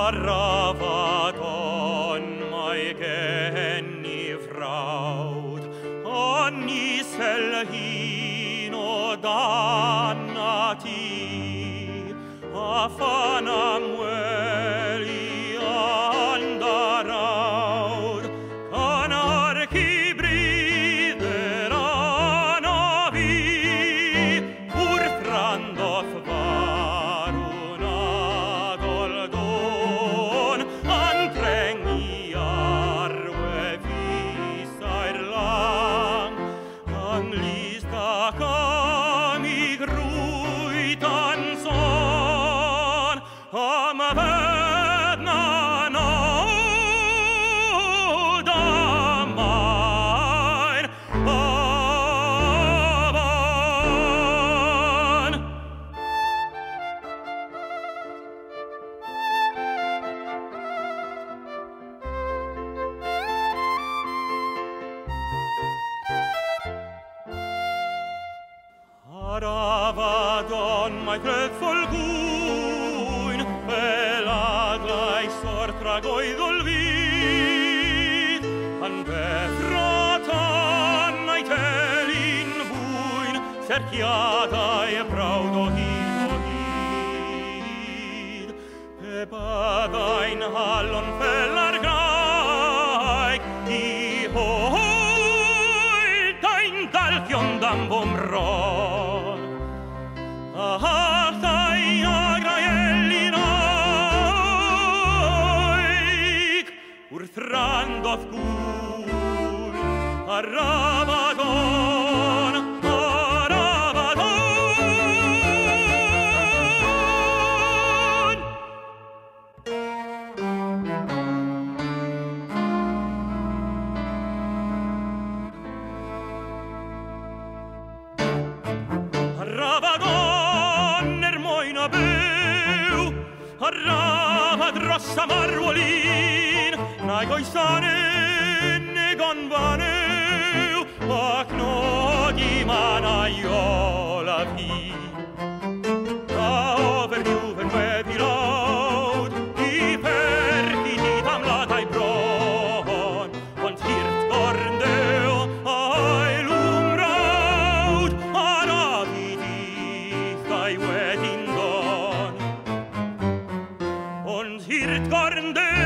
Aravaton mai genni fraud, annisel hino dannati, afana mueli andaraud, anarchi brideran vi, pur frandoth varun antrengni arwe visair lang, anglista kamig ruitan son, am vedna nauda main avan. Aravadon mai dreadful guin, belag like sort tragoidol vid, an befratan ai telin buin, cerchiata e praudo hid, e badain hallon fellar graig, I hoitain dalcion dambom ron, ahtai agraelin oig, urthrandoth guin, Aravaton, Aravaton. Aravaton moina beu, Aravad rossa marwolin, nai goisanen ne gonvaneu, ac nodi manaiola vi. A over juven wedi laud, I percitit am latai bron, und hirt gorndeu ai lumraud, aravit dai wedin don. Und hirt gorndeu